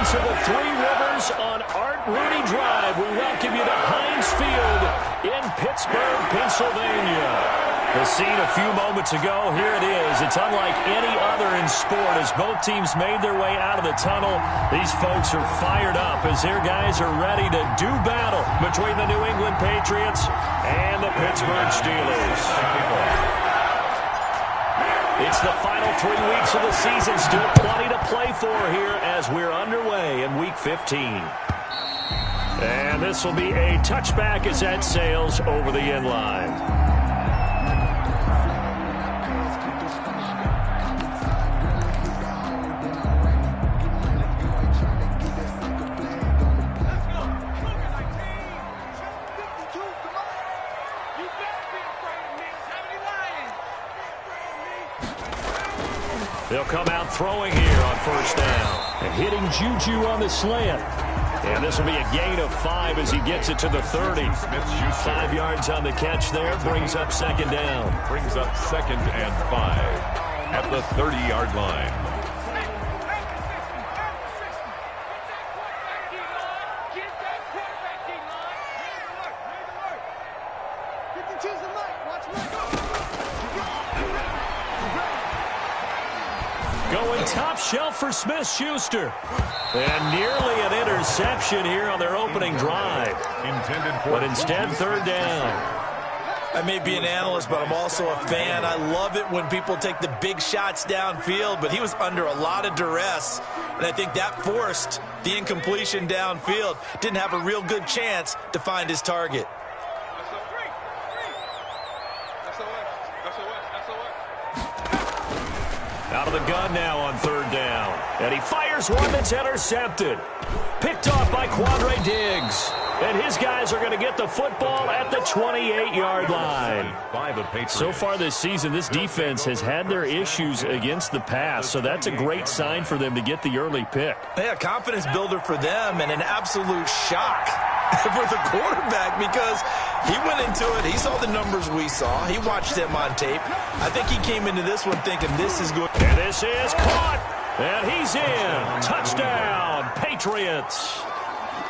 to the Three Rivers on Art Rooney Drive. We welcome you to Heinz Field in Pittsburgh, Pennsylvania. The scene a few moments ago, here it is. It's unlike any other in sport as both teams made their way out of the tunnel. These folks are fired up as their guys are ready to do battle between the New England Patriots and the Pittsburgh Steelers. It's the final 3 weeks of the season. Still plenty to play for here as we're underway in Week 15. And this will be a touchback as that sails over the end line. They'll come out throwing here on first down. And hitting Juju on the slant. And this will be a gain of 5 as he gets it to the 30. 5 yards on the catch there. Brings up second down. Brings up 2nd and 5 at the 30-yard line. Going top shelf for Smith-Schuster. And nearly an interception here on their opening drive. But instead, third down. I may be an analyst, but I'm also a fan. I love it when people take the big shots downfield, but he was under a lot of duress, and I think that forced the incompletion downfield. Didn't have a real good chance to find his target. Out of the gun now on third down. And he fires one that's intercepted. Picked off by Quandre Diggs. And his guys are going to get the football at the 28-yard line. So far this season, this defense has had their issues against the pass, so that's a great sign for them to get the early pick. Yeah, confidence builder for them and an absolute shock for the quarterback because he went into it. He saw the numbers we saw. He watched them on tape. I think he came into this one thinking this is good. And this is caught. And he's in. Touchdown, Patriots.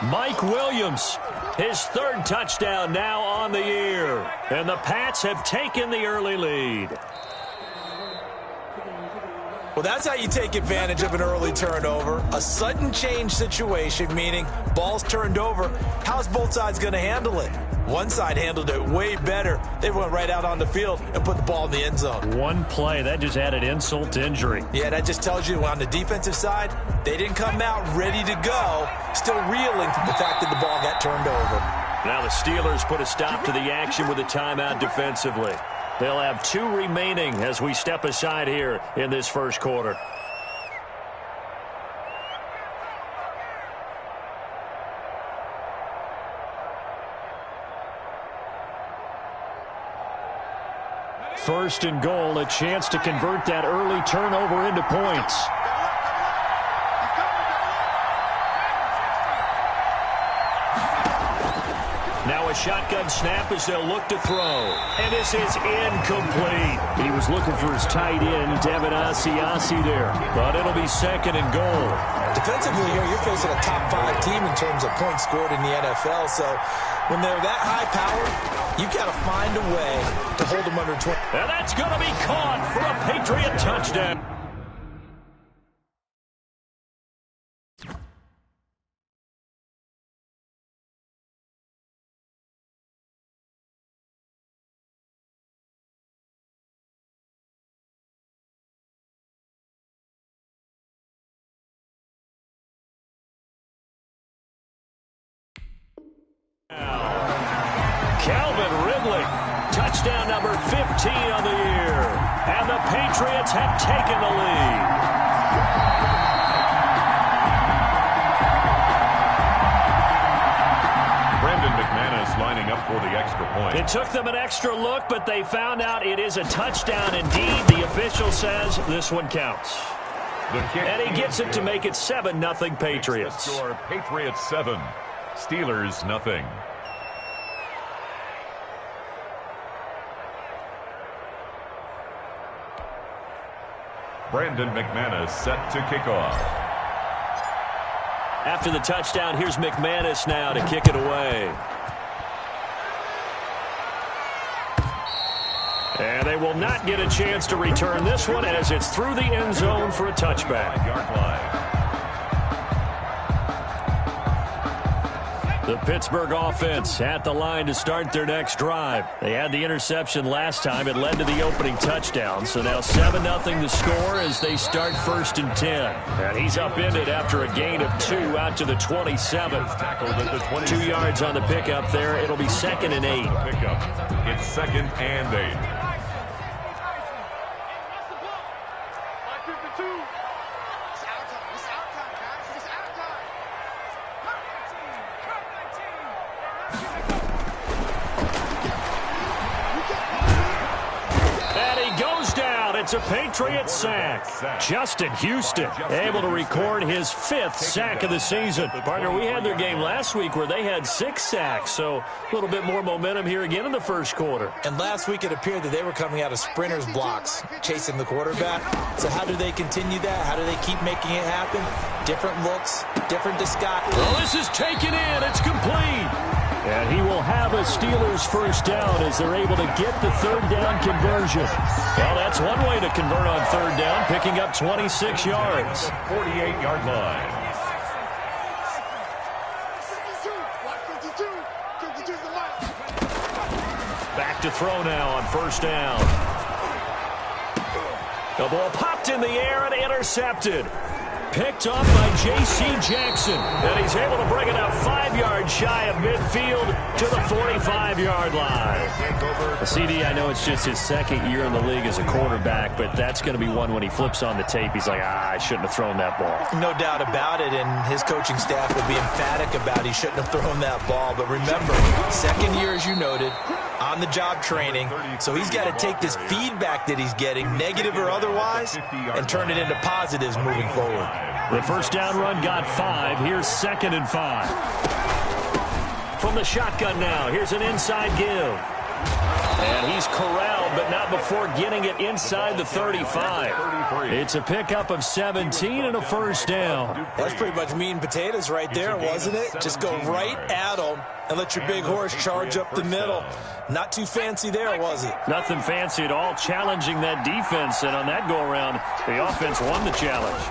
Mike Williams, his third touchdown now on the year. And the Pats have taken the early lead. Well, that's how you take advantage of an early turnover. A sudden change situation, meaning ball's turned over. How's both sides going to handle it? One side handled it way better. They went right out on the field and put the ball in the end zone. One play, that just added insult to injury. Yeah, that just tells you on the defensive side, they didn't come out ready to go, still reeling from the fact that the ball got turned over. Now the Steelers put a stop to the action with a timeout defensively. They'll have 2 remaining as we step aside here in this first quarter. First and goal, a chance to convert that early turnover into points. Now a shotgun snap as they'll look to throw. And this is incomplete. He was looking for his tight end, Devin Asiasi there. But it'll be second and goal. Defensively here, you're facing a top 5 team in terms of points scored in the NFL. So when they're that high powered, you've got to find a way to hold them under 20. And that's going to be caught for a Patriot touchdown. Calvin Ridley, touchdown number 15 on the year. And the Patriots have taken the lead. Brandon McManus lining up for the extra point. It took them an extra look, but they found out it is a touchdown indeed. The official says this one counts. And he gets it to make it 7-0 Patriots. Score Patriots 7, Steelers 0. Brandon McManus set to kick off. After the touchdown, here's McManus now to kick it away. And they will not get a chance to return this one as it's through the end zone for a touchback. The Pittsburgh offense at the line to start their next drive. They had the interception last time. It led to the opening touchdown. So now 7-0 the score as they start 1st and 10. And he's upended after a gain of 2 out to the 27. 2 yards on the pickup there. It'll be 2nd and 8. It's 2nd and 8. It's a Patriot sack. Justin Houston able to record his 5th sack of the season. Partner, we had their game last week where they had 6 sacks, so a little bit more momentum here again in the first quarter. And last week it appeared that they were coming out of sprinters blocks, chasing the quarterback. So how do they continue that? How do they keep making it happen? Different looks, different disguise. Well, this is taken in. It's complete. And he will have a Steelers first down as they're able to get the 3rd down conversion. Well, that's one way to convert on 3rd down, picking up 26 yards. 48-yard line. Back to throw now on 1st down. The ball popped in the air and intercepted. Picked up by J.C. Jackson. And he's able to bring it up 5 yards shy of midfield to the 45-yard line. The CD, I know it's just his 2nd year in the league as a quarterback, but that's going to be one when he flips on the tape. He's like, I shouldn't have thrown that ball. No doubt about it, and his coaching staff will be emphatic about he shouldn't have thrown that ball. But remember, 2nd year, as you noted, on-the-job training. So he's got to take this feedback that he's getting, negative or otherwise, and turn it into positives moving forward. The first down run got 5. Here's 2nd and 5. From the shotgun now, here's an inside give. And he's corralled, but not before getting it inside the 35. It's a pickup of 17 and a first down. That's pretty much meat and potatoes right there, wasn't it? Just go right at him and let your big horse charge up the middle. Not too fancy there, was it? Nothing fancy at all, challenging that defense. And on that go-around, the offense won the challenge.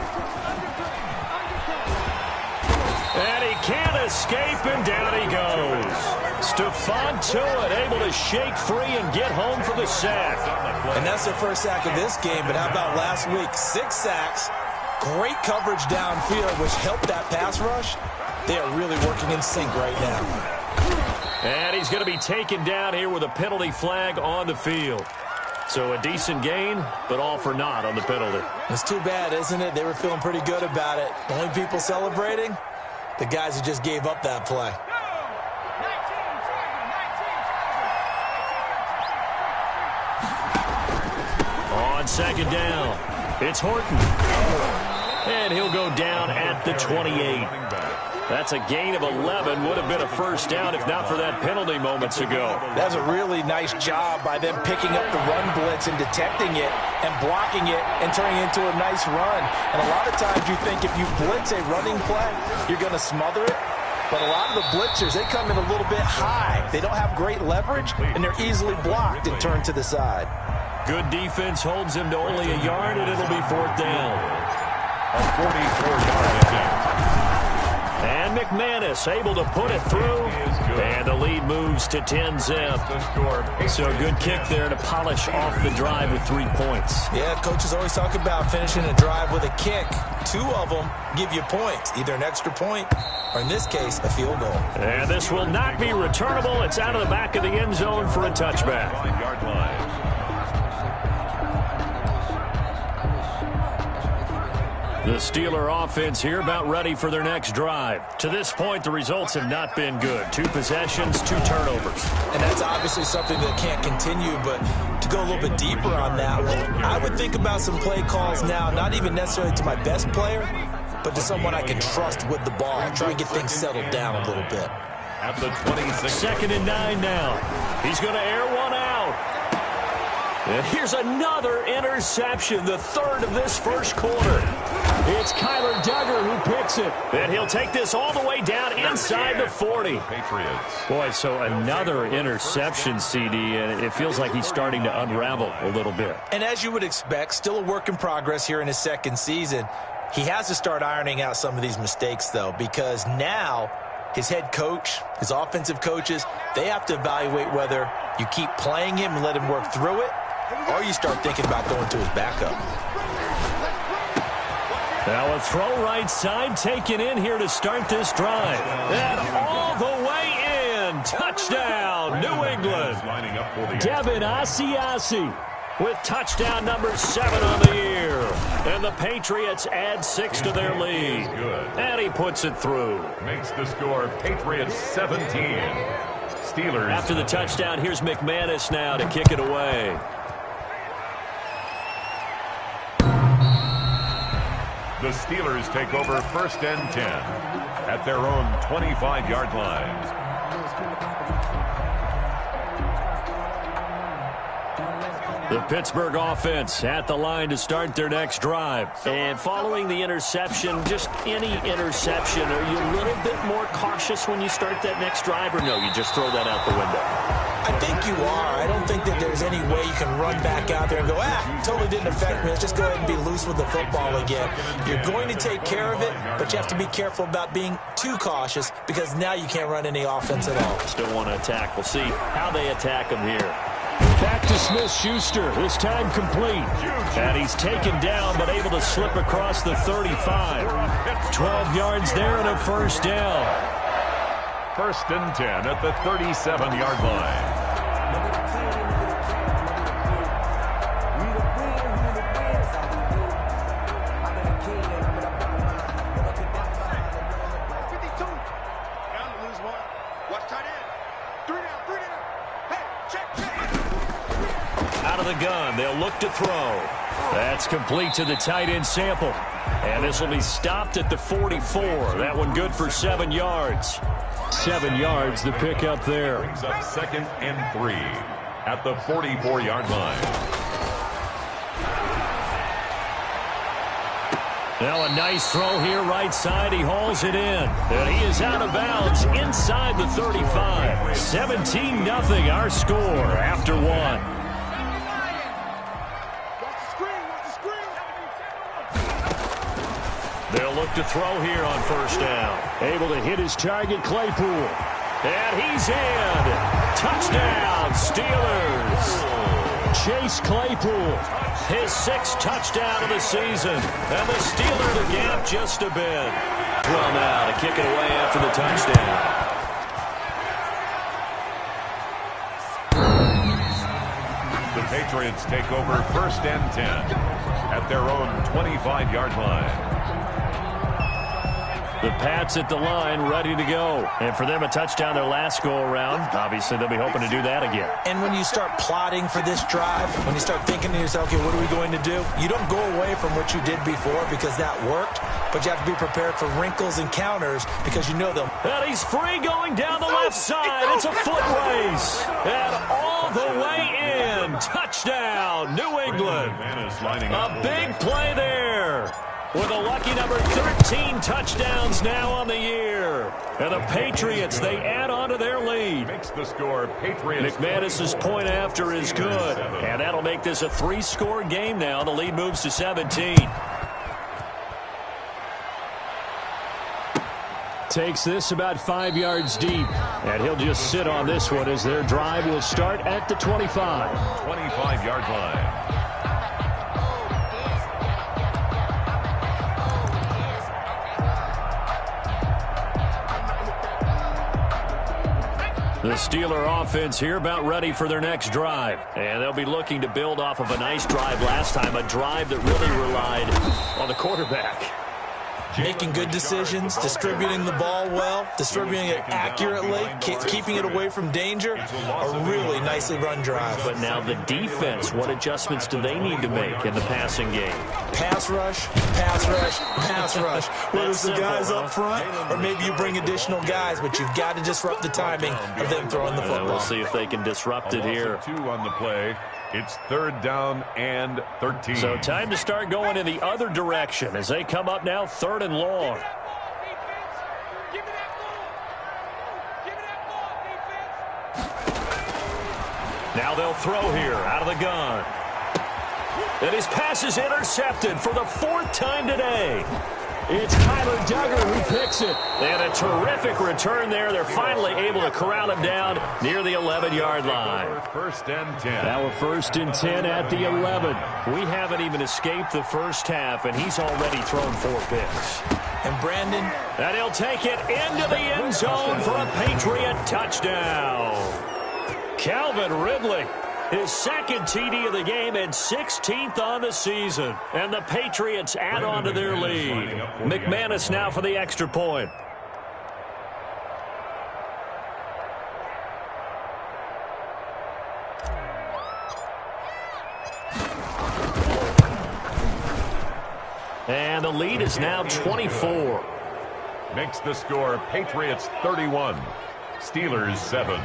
And he can't escape, and down he goes. Stephon Tuitt able to shake free and get home for the sack. And that's their first sack of this game, but how about last week? 6 sacks, great coverage downfield, which helped that pass rush. They are really working in sync right now. And he's going to be taken down here with a penalty flag on the field. So a decent gain, but all for naught on the penalty. It's too bad, isn't it? They were feeling pretty good about it. The only people celebrating, the guys who just gave up that play. On 2nd down, it's Horton. And he'll go down at the 28. That's a gain of 11. Would have been a first down if not for that penalty moments ago. That's a really nice job by them picking up the run blitz and detecting it and blocking it and turning it into a nice run. And a lot of times you think if you blitz a running play, you're going to smother it. But a lot of the blitzers, they come in a little bit high. They don't have great leverage, and they're easily blocked and turned to the side. Good defense holds him to only a yard, and it'll be 4th down. A 44-yard attempt. And McManus able to put it through, and the lead moves to 10-zip. So a good kick there to polish off the drive with 3 points. Yeah, coaches always talk about finishing a drive with a kick. 2 of them give you points, either an extra point or, in this case, a field goal. And this will not be returnable. It's out of the back of the end zone for a touchback. Yard line. The Steeler offense here about ready for their next drive. To this point, the results have not been good. 2 possessions, 2 turnovers. And that's obviously something that can't continue, but to go a little bit deeper on that one, I would think about some play calls now, not even necessarily to my best player, but to someone I can trust with the ball. Try and get things settled down a little bit. At the 26. 2nd and 9 now. He's going to air one out. And here's another interception, the 3rd of this first quarter. It's Kyler Duggar who picks it. And he'll take this all the way down inside the 40. Patriots. Boy, so another interception, CD, and it feels like he's starting to unravel a little bit. And as you would expect, still a work in progress here in his second season. He has to start ironing out some of these mistakes, though, because now his head coach, his offensive coaches, they have to evaluate whether you keep playing him and let him work through it, or you start thinking about going to his backup. Now a throw right side taken in here to start this drive. And all the way in. Touchdown, New England. Devin Asiasi with touchdown number 7 on the year. And the Patriots add 6 to their lead. And he puts it through. Makes the score Patriots 17. Steelers. After the touchdown, here's McManus now to kick it away. The Steelers take over 1st and 10 at their own 25-yard line. The Pittsburgh offense at the line to start their next drive. And following the interception, just any interception, are you a little bit more cautious when you start that next drive, or no, you just throw that out the window? I think you are. I don't think that there's any way you can run back out there and go, totally didn't affect me. Let's just go ahead and be loose with the football again. You're going to take care of it, but you have to be careful about being too cautious because now you can't run any offense at all. Still want to attack. We'll see how they attack him here. Back to Smith-Schuster, this time complete. And he's taken down, but able to slip across the 35. 12 yards there and a first down. 1st and 10 at the 37-yard line. Out of the gun, they'll look to throw. That's complete to the tight end Sample. And this will be stopped at the 44. That one good for 7 yards. 7 yards, the pick up there. Brings up 2nd and 3 at the 44-yard line. Now a nice throw here right side. He hauls it in. And he is out of bounds inside the 35. 17-0 our score after one. They'll look to throw here on first down. Able to hit his target, Claypool. And he's in. Touchdown, Steelers. Chase Claypool, his 6th touchdown of the season. And the Steelers the gap just a bit. Well now to kick it away after the touchdown. The Patriots take over 1st and 10 at their own 25-yard line. The Pats at the line, ready to go. And for them, a touchdown their last go-around. Obviously, they'll be hoping to do that again. And when you start plotting for this drive, when you start thinking to yourself, okay, what are we going to do? You don't go away from what you did before because that worked, but you have to be prepared for wrinkles and counters because you know them. And he's free going down the left side. It's a foot race. And all the way in. Touchdown, New England. A big play there. With a lucky number 13 touchdowns now on the year. And the Patriots, they add on to their lead. Makes the score Patriots. McManus's point after is good. And that'll make this a 3-score game now. The lead moves to 17. Takes this about 5 yards deep. And he'll just sit on this one as their drive will start at the 25. 25-yard line. The Steeler offense here about ready for their next drive. And they'll be looking to build off of a nice drive last time, a drive that really relied on the quarterback. Making good decisions, distributing the ball well, distributing it accurately, keeping it away from danger. A really nicely run drive. But now the defense, what adjustments do they need to make in the passing game? Pass rush, pass rush, pass rush. Whether it's the guys up front or maybe you bring additional guys, but you've got to disrupt the timing of them throwing the football. We'll see if they can disrupt it here. 2 on the play. It's 3rd down and 13. So time to start going in the other direction as they come up now 3rd and long. Now they'll throw here out of the gun. And his pass is intercepted for the 4th time today. It's Kyler Duggar who picks it. They had a terrific return there. They're finally able to corral him down near the 11-yard line. 1st and 10. Now we're 1st and 10 at the 11. We haven't even escaped the first half, and he's already thrown 4 picks. And Brandon. And he'll take it into the end zone for a Patriot touchdown. Calvin Ridley, his 2nd TD of the game and 16th on the season. And the Patriots add on to their lead. McManus now for the extra point. And the lead is now 24. Makes the score Patriots 31, Steelers 7.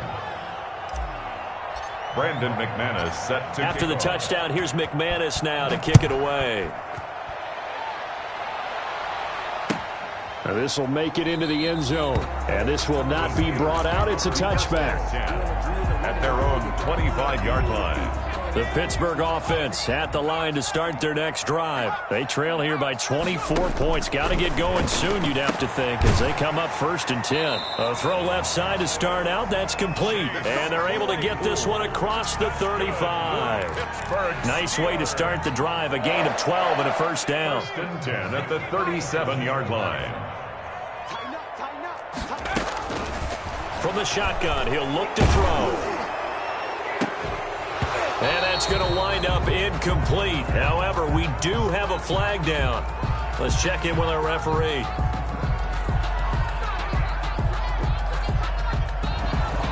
Brandon McManus set to after the touchdown. Here's McManus now to kick it away. Now this will make it into the end zone, and this will not be brought out. It's a touchback. At their own 25-yard line. The Pittsburgh offense at the line to start their next drive. They trail here by 24 points. Got to get going soon, you'd have to think, as they come up 1st and 10. A throw left side to start out. That's complete. And they're able to get this one across the 35. Nice way to start the drive. A gain of 12 and a 1st down. 1st and 10 at the 37-yard line. From the shotgun, he'll look to throw. And that's going to wind up incomplete. However, we do have a flag down. Let's check in with our referee.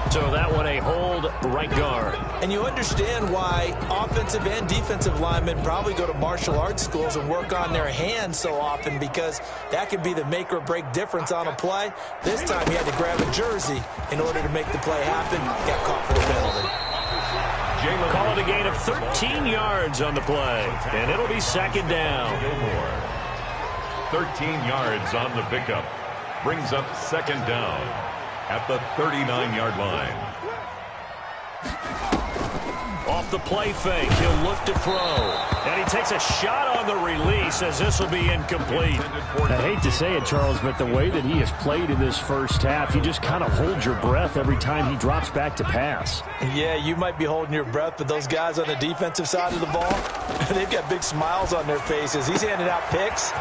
So that one a hold, right guard. And you understand why offensive and defensive linemen probably go to martial arts schools and work on their hands so often, because that can be the make or break difference on a play. This time he had to grab a jersey in order to make the play happen. Got caught for the penalty. Call it a gain of 13 yards on the play, and it'll be 2nd down. 13 yards on the pickup. Brings up 2nd down at the 39-yard line. Off the play fake, he'll look to throw. And he takes a shot on the release as this will be incomplete. I hate to say it, Charles, but the way that he has played in this first half, you just kind of hold your breath every time he drops back to pass. Yeah, you might be holding your breath, but those guys on the defensive side of the ball, they've got big smiles on their faces. He's handing out picks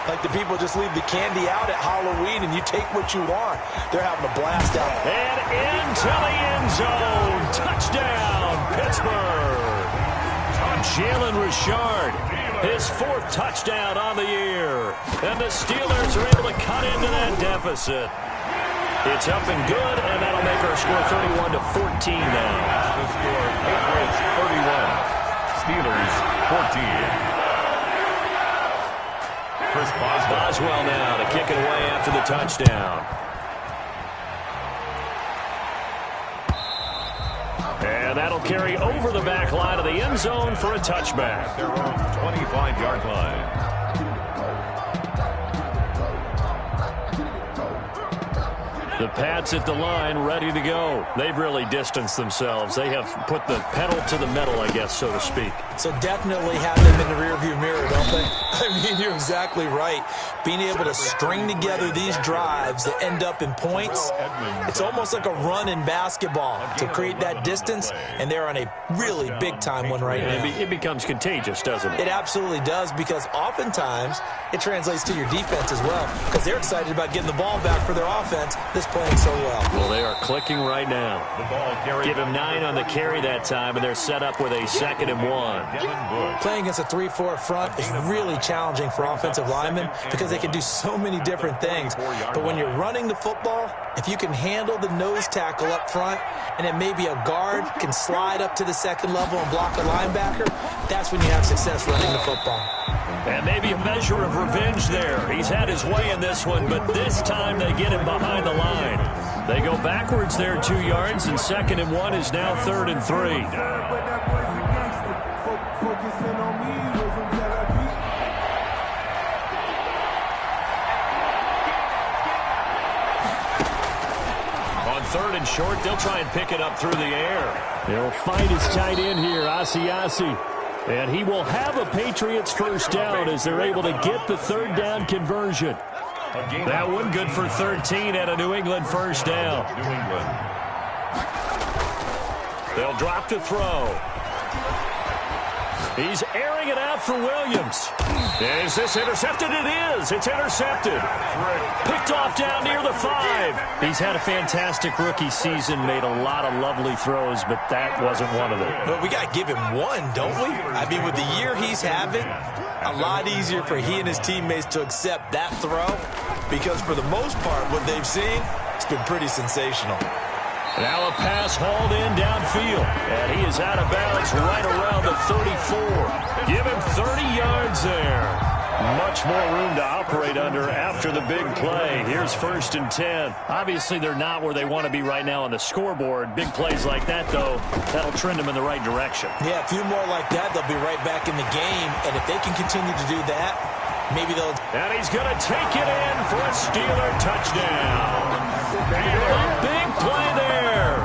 like the people just leave the candy out at Halloween and you take what you want. They're having a blast out. And into the end zone. Touchdown, Pittsburgh. Jalen Richard, his 4th touchdown on the year. And the Steelers are able to cut into that deficit. It's up and good, and that'll make our score 31-14 now. The score, Patriots 31, Steelers 14. Chris Boswell now to kick it away after the touchdown. And that'll carry over the back line of the end zone for a touchback. Their own 25-yard line. The Pats at the line, ready to go. They've really distanced themselves. They have put the pedal to the metal, I guess, so to speak. So definitely have them in the rearview mirror, don't they? I mean, you're exactly right. Being able to string together these drives that end up in points, it's almost like a run in basketball to create that distance, and they're on a really big-time one right now. It becomes contagious, doesn't it? It absolutely does, because oftentimes it translates to your defense as well, because they're excited about getting the ball back for their offense that's playing so well. Well, they are clicking right now. The ball carried. Give him 9 on the carry that time, and they're set up with a 2nd and 1. Playing against a 3-4 front is really challenging for offensive linemen because they can do so many different things. But when you're running the football, if you can handle the nose tackle up front, and then maybe a guard can slide up to the 2nd level and block a linebacker, that's when you have success running the football. And maybe a measure of revenge there. He's had his way in this one, but this time they get him behind the line. They go backwards there 2 yards, and 2nd and 1 is now 3rd and 3. 3rd and short. They'll try and pick it up through the air. They'll find his tight end here, Asiasi. And he will have a Patriots first down as they're able to get the 3rd down conversion. That one good for 13 and a New England first down. New England. They'll drop to throw. He's airing it out for Williams. Is this intercepted? It is. It's intercepted. Picked off down near the 5. He's had a fantastic rookie season, made a lot of lovely throws, but that wasn't one of them. But we got to give him one, don't we? I mean, with the year he's having, a lot easier for he and his teammates to accept that throw because for the most part, what they've seen, it's been pretty sensational. Now a pass hauled in downfield, and he is out of bounds right around the 34. Give him 30 yards there. Much more room to operate under after the big play. Here's 1st and 10. Obviously, they're not where they want to be right now on the scoreboard. Big plays like that, though, that'll trend them in the right direction. Yeah, a few more like that, they'll be right back in the game. And if they can continue to do that, maybe they'll... And he's going to take it in for a Steeler touchdown. A big play there.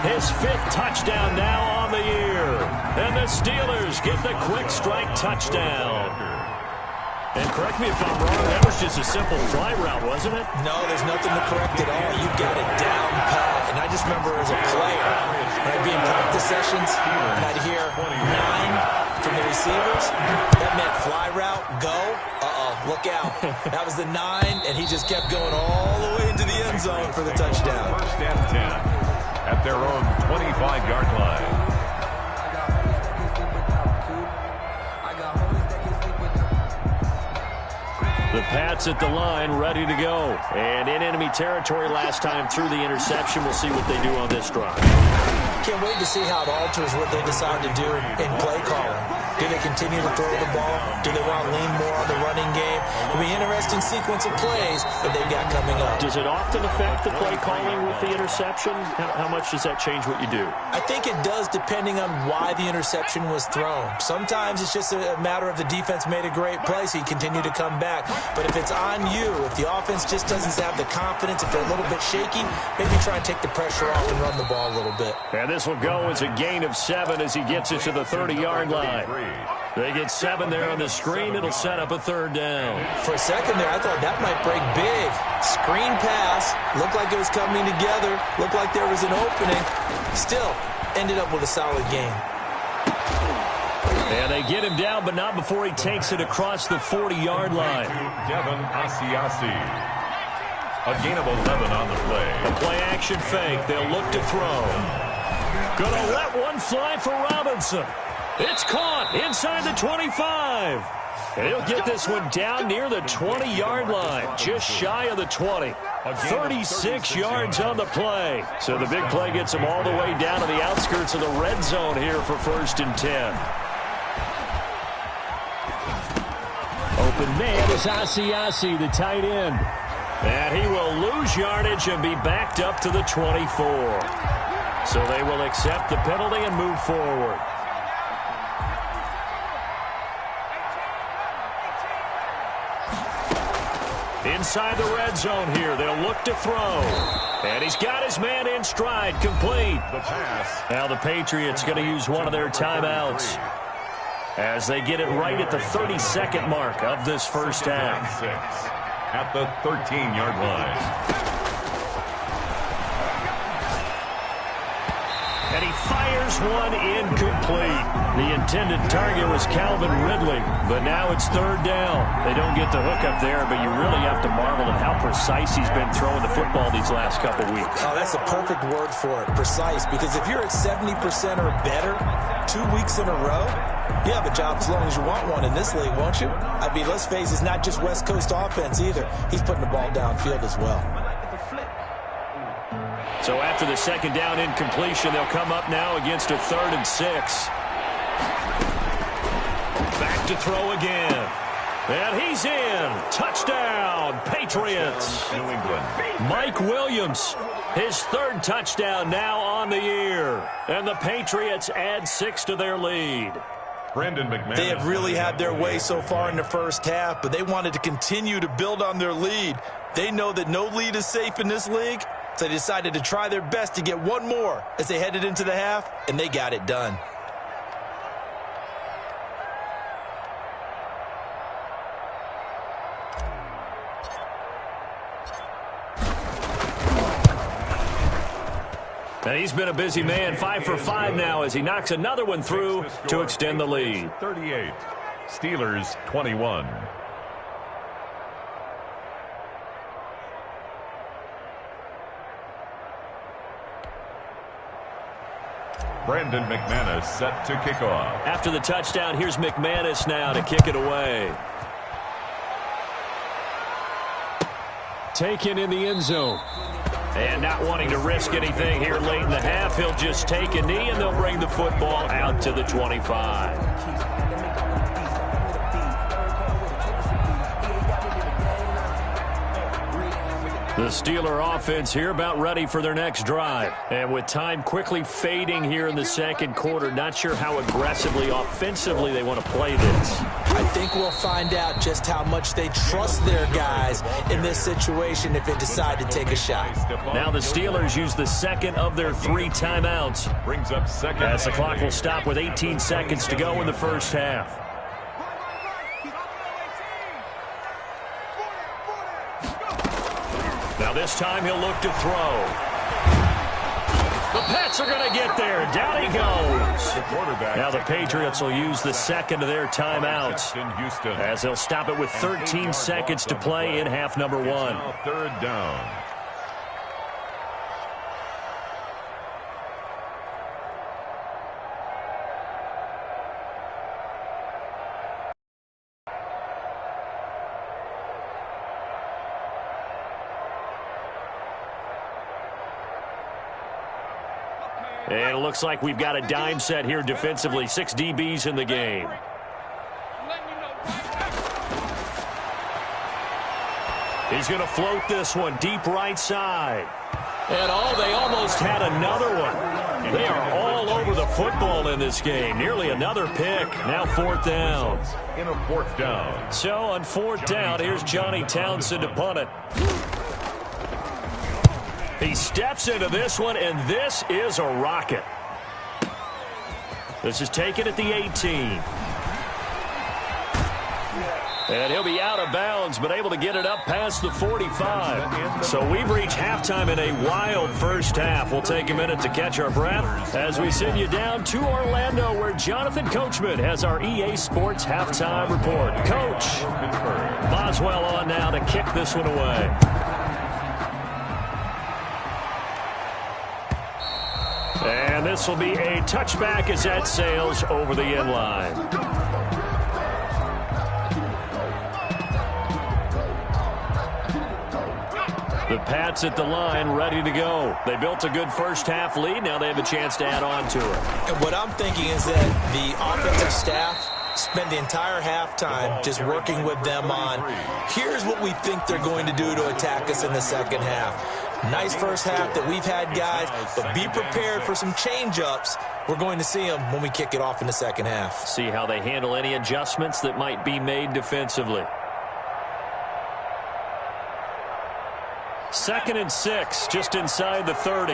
His 5th touchdown now on the year. And the Steelers get the quick strike touchdown. And correct me if I'm wrong, that was just a simple fly route, wasn't it? No, there's nothing to correct at all. You got it down pat. And I just remember as a player, when I'd be in practice sessions, and I'd hear 9 from the receivers. That meant fly route, go. Look out. That was the 9, and he just kept going all the way into the end zone for the touchdown. 1st and 10 at their own 25-yard line. The Pats at the line, ready to go. And in enemy territory last time through the interception. We'll see what they do on this drive. Can't wait to see how it alters what they decide to do in play calling. Do they continue to throw the ball? Do they want to lean more on the running game? It'll be an interesting sequence of plays that they've got coming up. Does it often affect the play calling with the interception? How much does that change what you do? I think it does depending on why the interception was thrown. Sometimes it's just a matter of the defense made a great play, so you continue to come back. But if it's on you, if the offense just doesn't have the confidence, if they're a little bit shaky, maybe try and take the pressure off and run the ball a little bit. And this will go as a gain of 7 as he gets it to the 30-yard line. They get 7 there on the screen. It'll set up a 3rd down. For a second there, I thought that might break big. Screen pass. Looked like it was coming together. Looked like there was an opening. Still, ended up with a solid game. And they get him down, but not before he takes it across the 40-yard line. Devin Asiasi. A gain of 11 on the play. A play-action fake. They'll look to throw. Gonna let one fly for Robinson. It's caught inside the 25. And he'll get this one down near the 20-yard line, just shy of the 20. 36 yards on the play. So the big play gets him all the way down to the outskirts of the red zone here for 1st and 10. Open man is Asiasi, the tight end. And he will lose yardage and be backed up to the 24. So they will accept the penalty and move forward. Inside the red zone here, they'll look to throw. And he's got his man in stride, complete. The pass. Now the Patriots going to use one of their timeouts as they get it right at the 32nd mark of this first half. 6 at the 13-yard line. And he fires one incomplete. The intended target was Calvin Ridley, but now it's 3rd down. They don't get the hook up there, but you really have to marvel at how precise he's been throwing the football these last couple weeks. Oh, that's the perfect word for it, precise, because if you're at 70% or better 2 weeks in a row, you have a job as long as you want one in this league, won't you? I mean, let's face it, it's not just West Coast offense either. He's putting the ball downfield as well. So after the 2nd down incompletion, they'll come up now against a 3rd and 6. Back to throw again. And he's in. Touchdown, Patriots. New England. Mike Williams, his 3rd touchdown now on the year. And the Patriots add 6 to their lead. Brandon McManus. They have really had their way so far in the first half, but they wanted to continue to build on their lead. They know that no lead is safe in this league, So they decided to try their best to get one more as they headed into the half, and they got it done. And he's been a busy man, 5 for 5 now as he knocks another one through to extend the lead. 38, Steelers 21. Brandon McManus set to kick off. After the touchdown, here's McManus now to kick it away. Taken in the end zone. And not wanting to risk anything here late in the half, he'll just take a knee and they'll bring the football out to the 25. The Steeler offense here about ready for their next drive. And with time quickly fading here in the second quarter, not sure how aggressively, offensively they want to play this. I think we'll find out just how much they trust their guys in this situation if they decide to take a shot. Now the Steelers use the second of their 3 timeouts. Brings up second. As the clock will stop with 18 seconds to go in the first half. Now this time he'll look to throw. The Pats are going to get there. Down he goes. Now the Patriots will use the second of their timeouts as they'll stop it with 13 seconds to play in half number 1. Third down. And it looks like we've got a dime set here defensively. 6 DBs in the game. He's going to float this one deep right side. And they almost had another one. They are all over the football in this game. Nearly another pick. Now 4th down. In a 4th down. So on 4th down, here's Johnny Townsend to punt it. He steps into this one, and this is a rocket. This is taken at the 18. And he'll be out of bounds, but able to get it up past the 45. So we've reached halftime in a wild first half. We'll take a minute to catch our breath as we send you down to Orlando, where Jonathan Coachman has our EA Sports halftime report. Coach, Boswell on now to kick this one away. And this will be a touchback as that sails over the end line. The Pats at the line, ready to go. They built a good first half lead. Now they have a chance to add on to it. And what I'm thinking is that the offensive staff spent the entire halftime just working with them on, here's what we think they're going to do to attack us in the second half. Nice first half that we've had, guys, but be prepared for some change-ups. We're going to see them when we kick it off in the second half. See how they handle any adjustments that might be made defensively. 2nd and 6, just inside the 30.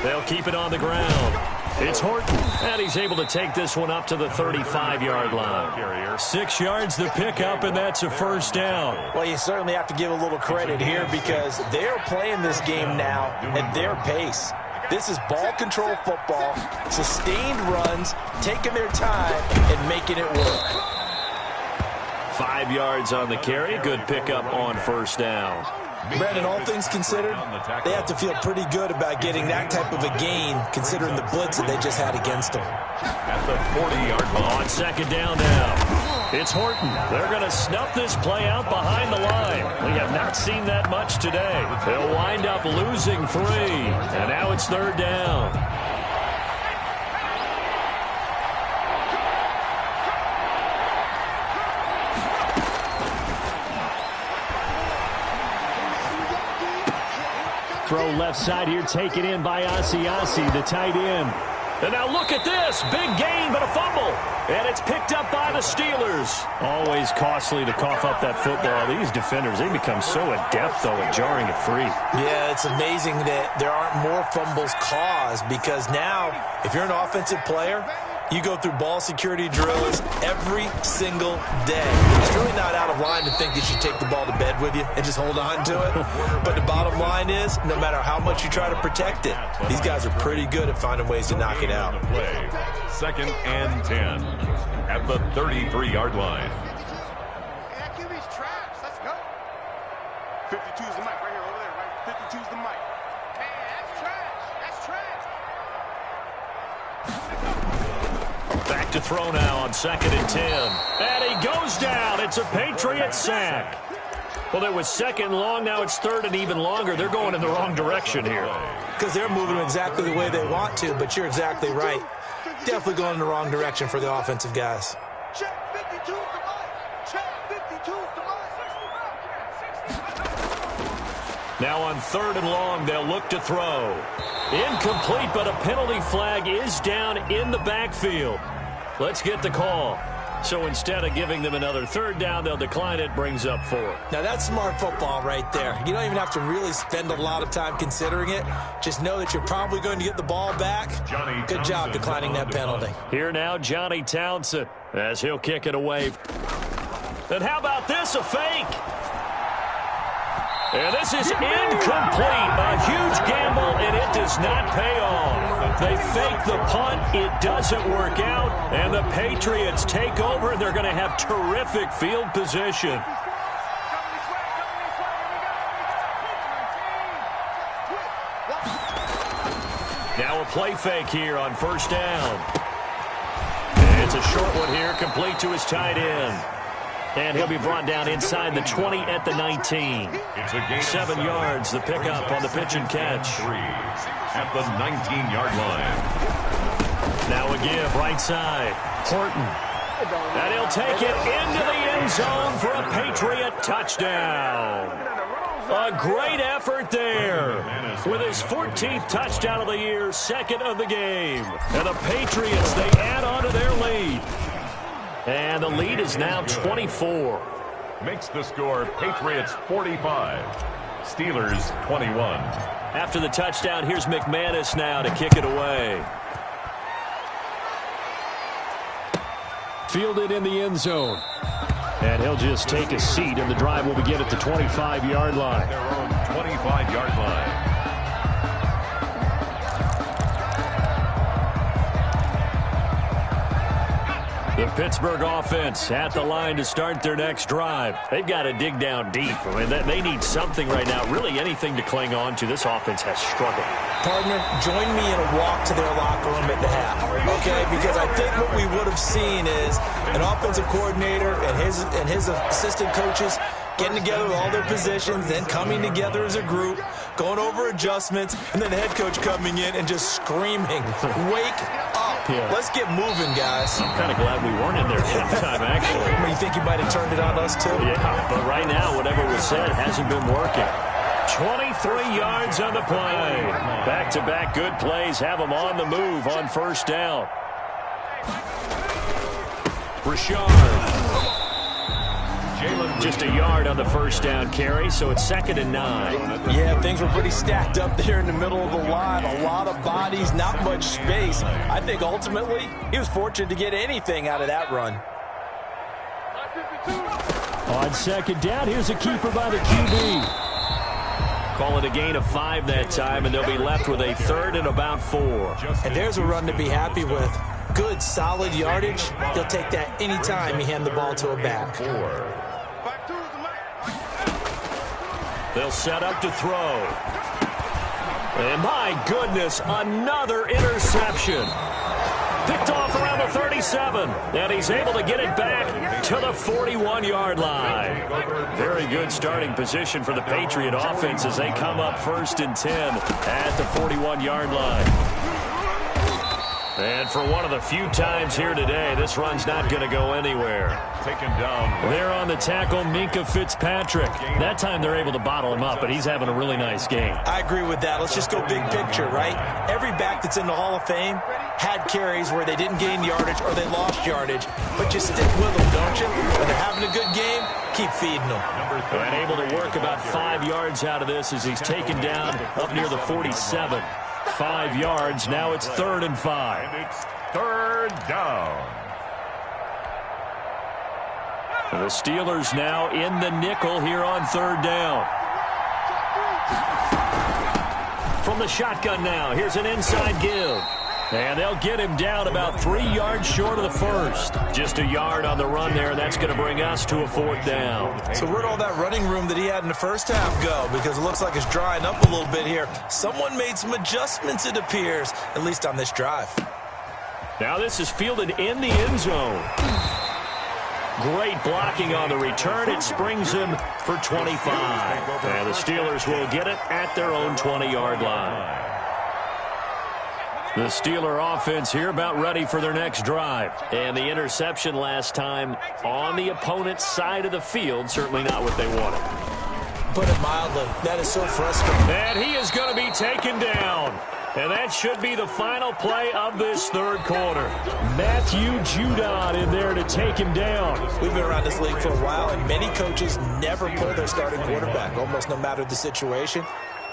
They'll keep it on the ground. It's Horton, and he's able to take this one up to the 35-yard line. 6 yards the pickup, and that's a first down. Well, you certainly have to give a little credit here because they're playing this game now at their pace. This is ball control football, sustained runs, taking their time, and making it work. 5 yards on the carry. Good pickup on first down. Brandon, all things considered, they have to feel pretty good about getting that type of a gain considering the blitz that they just had against them. At the 40-yard line. On 2nd down now. It's Horton. They're going to snuff this play out behind the line. We have not seen that much today. They'll wind up losing 3. And now it's 3rd down. Throw left side here, taken in by Asiasi, the tight end. And now look at this. Big gain, but a fumble. And it's picked up by the Steelers. Always costly to cough up that football. These defenders, they become so adept, though, at jarring it free. Yeah, it's amazing that there aren't more fumbles caused because now, if you're an offensive player, you go through ball security drills every single day. It's really not out of line to think that you take the ball to bed with you and just hold on to it. But the bottom line is, no matter how much you try to protect it, these guys are pretty good at finding ways to knock it out. Play. 2nd and 10 at the 33-yard line. That QB's trash. Let's go. 52 is the mic right here, over there, right? 52 is the mic. Man, that's trash. That's trash. Back to throw now on 2nd and 10. And he goes down. It's a Patriot sack. Well, there was 2nd and long. Now it's 3rd and even longer. They're going in the wrong direction here. Because they're moving exactly the way they want to, but you're exactly right. Definitely going in the wrong direction for the offensive guys. Check 52 is the mic. Check 52 is the mic. Now on 3rd and long, they'll look to throw. Incomplete, but a penalty flag is down in the backfield. Let's get the call. So instead of giving them another 3rd down, they'll decline it, brings up 4. Now, that's smart football right there. You don't even have to really spend a lot of time considering it. Just know that you're probably going to get the ball back. Good job declining that penalty. Here now, Johnny Townsend, as he'll kick it away. And how about this, a fake? And this is incomplete. A huge gamble, and it does not pay off. They fake the punt. It doesn't work out. And the Patriots take over, and they're going to have terrific field position. Now a play fake here on 1st down. And it's a short one here, complete to his tight end. And he'll be brought down inside the 20 at the 19. It's a gain 7 yards, the pickup on the pitch and catch. 3 at the 19-yard line. Now a give, right side. Horton. And he'll take it into the end zone for a Patriot touchdown. A great effort there. With his 14th touchdown of the year, 2nd of the game. And the Patriots, they add on to their lead. And the lead is now 24. Makes the score Patriots 45, Steelers 21. After the touchdown, here's McManus now to kick it away. Fielded in the end zone. And he'll just take a seat, and the drive will begin at the 25-yard line. Their own 25-yard line. The Pittsburgh offense at the line to start their next drive. They've got to dig down deep. I mean, they need something right now, really anything to cling on to. This offense has struggled. Partner, join me in a walk to their locker room at the half, okay? Because I think what we would have seen is an offensive coordinator and his assistant coaches getting together with all their positions, then coming together as a group, going over adjustments, and then the head coach coming in and just screaming, wake up. Yeah. Let's get moving, guys. I'm kind of glad we weren't in there at the time, actually. I mean, you think you might have turned it on us, too? Yeah, but right now, whatever was said hasn't been working. 23 yards on the play. Back-to-back good plays have them on the move on 1st down. Rashard. Just a yard on the 1st down carry, so it's 2nd and 9. Yeah, things were pretty stacked up there in the middle of the line. A lot of bodies, not much space. I think ultimately he was fortunate to get anything out of that run. On 2nd down, here's a keeper by the QB. Call it a gain of 5 that time, and they'll be left with a 3rd and about 4. And there's a run to be happy with. Good, solid yardage. He'll take that anytime you hand the ball to a back. They'll set up to throw. And my goodness, another interception. Picked off around the 37. And he's able to get it back to the 41-yard line. Very good starting position for the Patriot offense as they come up 1st and 10 at the 41-yard line. And for one of the few times here today, this run's not going to go anywhere. Taken down. They're on the tackle, Minkah Fitzpatrick. That time they're able to bottle him up, but he's having a really nice game. I agree with that. Let's just go big picture, right? Every back that's in the Hall of Fame had carries where they didn't gain yardage or they lost yardage, but you stick with them, don't you? When they're having a good game, keep feeding them. And able to work about 5 yards out of this as he's taken down up near the 47. 5 yards. Now it's 3rd and 5. And it's 3rd down. The Steelers now in the nickel here on 3rd down. From the shotgun now, here's an inside give. And they'll get him down about 3 yards short of the first. Just a yard on the run there, and that's going to bring us to a 4th down. So where'd all that running room that he had in the first half go? Because it looks like it's drying up a little bit here. Someone made some adjustments, it appears, at least on this drive. Now this is fielded in the end zone. Great blocking on the return. It springs him for 25. And the Steelers will get it at their own 20-yard line. The Steeler offense here about ready for their next drive. And the interception last time on the opponent's side of the field, certainly not what they wanted. Put it mildly, that is so frustrating. And he is going to be taken down. And that should be the final play of this 3rd quarter. Matthew Judon in there to take him down. We've been around this league for a while, and many coaches never pull their starting quarterback, almost no matter the situation.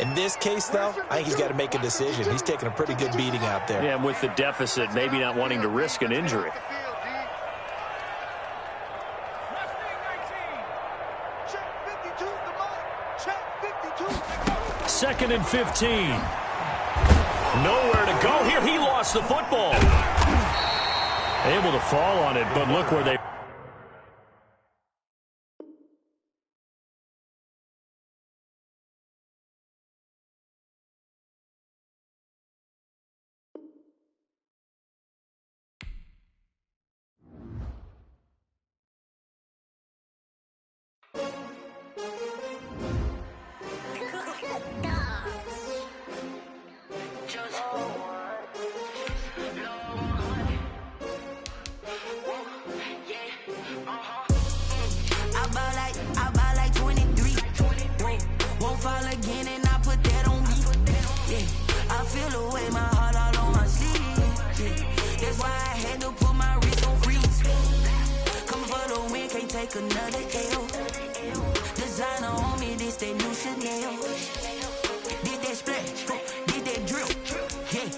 In this case, though, I think he's got to make a decision. He's taking a pretty good beating out there. Yeah, and with the deficit, maybe not wanting to risk an injury. Second and 15. Nowhere to go here. He lost the football. Able to fall on it, but look where they... Another L. Designer on me, this that new Chanel. Did that splash, did that drill. Yeah,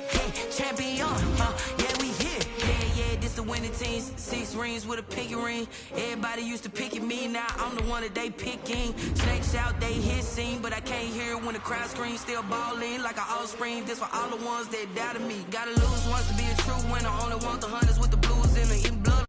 champion, yeah, we here. Yeah, this the winning team. 6 rings with a pinky ring. Everybody used to pick at me, now I'm the one that they picking. Snakes out, they hissing, but I can't hear when the crowd screams. Still balling like an offspring. This for all the ones that doubted me. Gotta lose once to be a true winner. Only want the hunters with the blues in the blood.